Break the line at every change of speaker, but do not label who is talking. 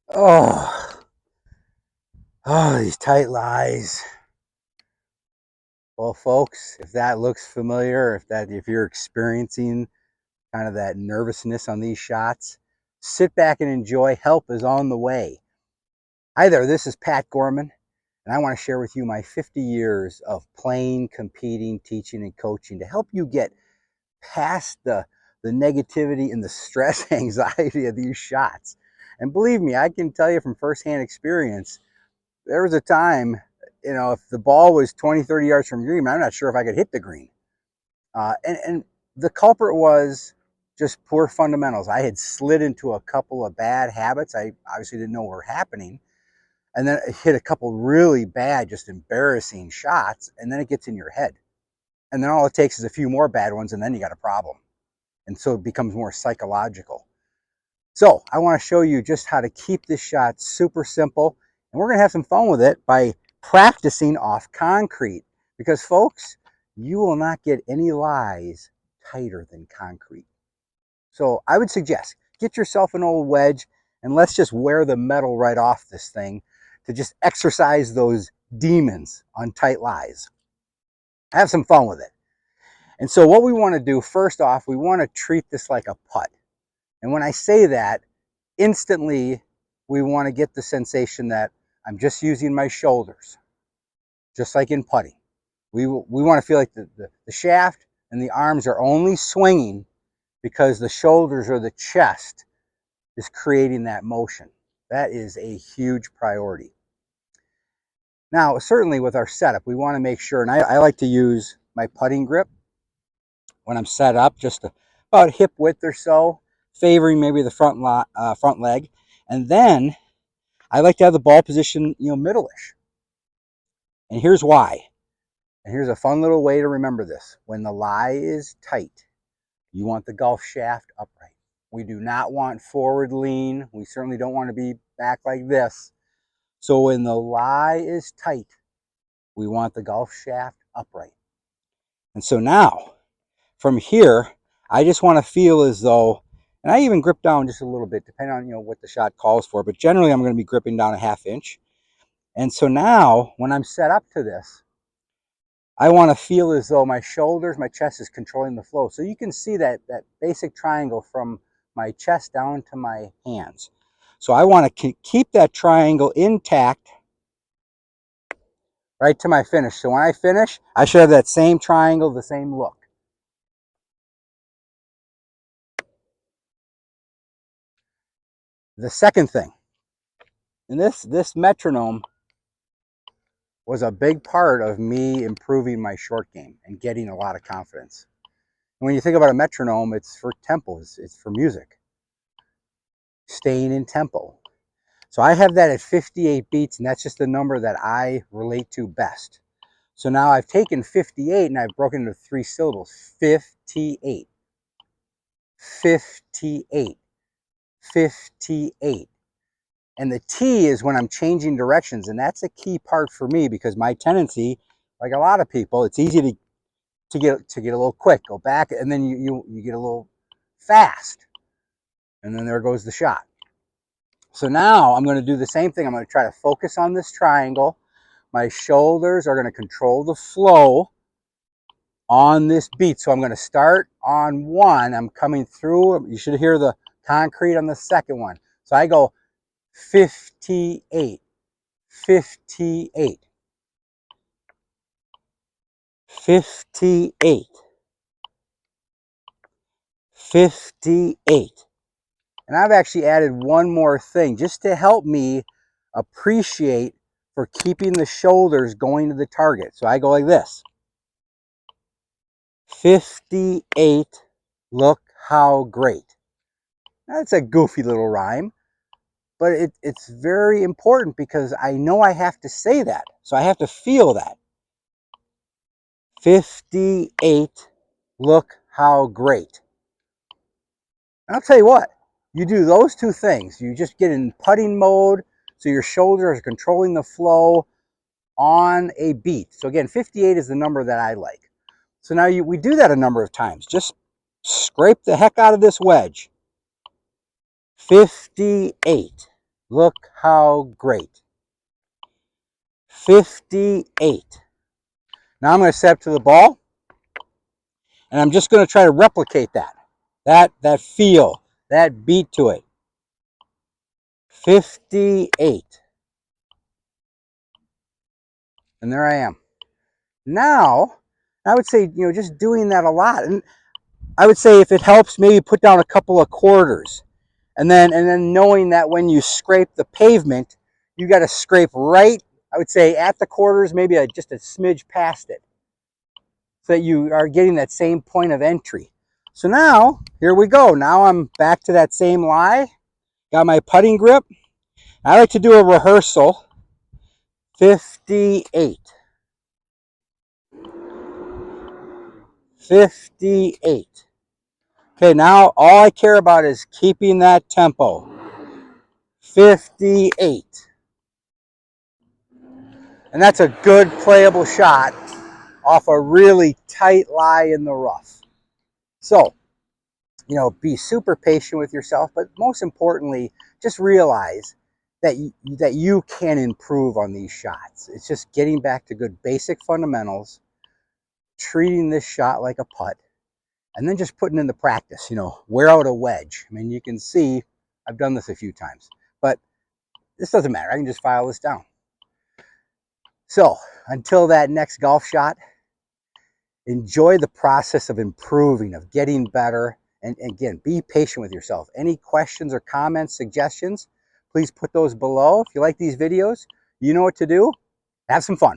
Oh, these tight lies. Well, folks, if that looks familiar, if you're experiencing kind of that nervousness on these shots, sit back and enjoy. Help is on the way. Hi there, this is Pat Gorman, and I want to share with you my 50 years of playing, competing, teaching, and coaching to help you get past the negativity and the stress anxiety of these shots. And believe me, I can tell you from firsthand experience, there was a time, if the ball was 20, 30 yards from green, I'm not sure if I could hit the green. And the culprit was just poor fundamentals. I had slid into a couple of bad habits. I obviously didn't know what were happening. And then it hit a couple really bad, just embarrassing shots. And then it gets in your head. And then all it takes is a few more bad ones, and then you got a problem. And so it becomes more psychological. So I want to show you just how to keep this shot super simple. And we're going to have some fun with it by practicing off concrete. Because folks, you will not get any lies tighter than concrete. So I would suggest get yourself an old wedge and let's just wear the metal right off this thing to just exercise those demons on tight lies. Have some fun with it. And so what we want to do first off, we want to treat this like a putt. And when I say that, instantly we want to get the sensation that I'm just using my shoulders, just like in putting. We want to feel like the shaft and the arms are only swinging because the shoulders or the chest is creating that motion. That is a huge priority. Now, certainly with our setup, we want to make sure, and I like to use my putting grip when I'm set up, just about hip width or so, favoring maybe the front leg. And then I like to have the ball position, middle-ish. And here's why. And here's a fun little way to remember this. When the lie is tight, you want the golf shaft upright. We do not want forward lean. We certainly don't want to be back like this. So when the lie is tight, we want the golf shaft upright. And so now, from here, I just want to feel as though, and I even grip down just a little bit, depending on what the shot calls for, but generally I'm going to be gripping down a ½ inch. And so now, when I'm set up to this, I want to feel as though my shoulders, my chest is controlling the flow. So you can see that basic triangle from my chest down to my hands. So I want to keep that triangle intact right to my finish. So when I finish, I should have that same triangle, the same look. The second thing, and this metronome was a big part of me improving my short game and getting a lot of confidence. And when you think about a metronome, it's for tempo, it's for music, staying in tempo. So I have that at 58 beats, and that's just the number that I relate to best. So now I've taken 58 and I've broken into 3 syllables. 58, 58, 58. And the T is when I'm changing directions, and that's a key part for me because my tendency, like a lot of people, it's easy to get a little quick, go back, and then you get a little fast, and then there goes the shot. So now I'm going to do the same thing. I'm going to try to focus on this triangle. My shoulders are going to control the flow on this beat. So I'm going to start on 1. I'm coming through. You should hear the concrete on the second one. So I go 58, 58, 58, 58. And I've actually added one more thing just to help me appreciate for keeping the shoulders going to the target. So I go like this. 58, look how great. That's a goofy little rhyme, but it's very important because I know I have to say that. So I have to feel that. 58, look how great. And I'll tell you what, you do those two things. You just get in putting mode, so your shoulders are controlling the flow on a beat. So again, 58 is the number that I like. So now we do that a number of times. Just scrape the heck out of this wedge. 58. Look how great. 58. Now I'm going to set up to the ball, and I'm just going to try to replicate that feel, that beat to it. 58. And there I am. Now, I would say, just doing that a lot. And I would say if it helps, maybe put down a couple of quarters. And then knowing that when you scrape the pavement, you got to scrape right, I would say, at the quarters, maybe just a smidge past it, so that you are getting that same point of entry. So now, here we go. Now I'm back to that same lie. Got my putting grip. I like to do a rehearsal. 58. 58. Okay, now all I care about is keeping that tempo. 58. And that's a good playable shot off a really tight lie in the rough. So, be super patient with yourself, but most importantly, just realize that you can improve on these shots. It's just getting back to good basic fundamentals, treating this shot like a putt, and then just putting in the practice, wear out a wedge. I mean, you can see I've done this a few times, but this doesn't matter. I can just file this down. So until that next golf shot, enjoy the process of improving, of getting better. And again, be patient with yourself. Any questions or comments, suggestions, please put those below. If you like these videos, you know what to do. Have some fun.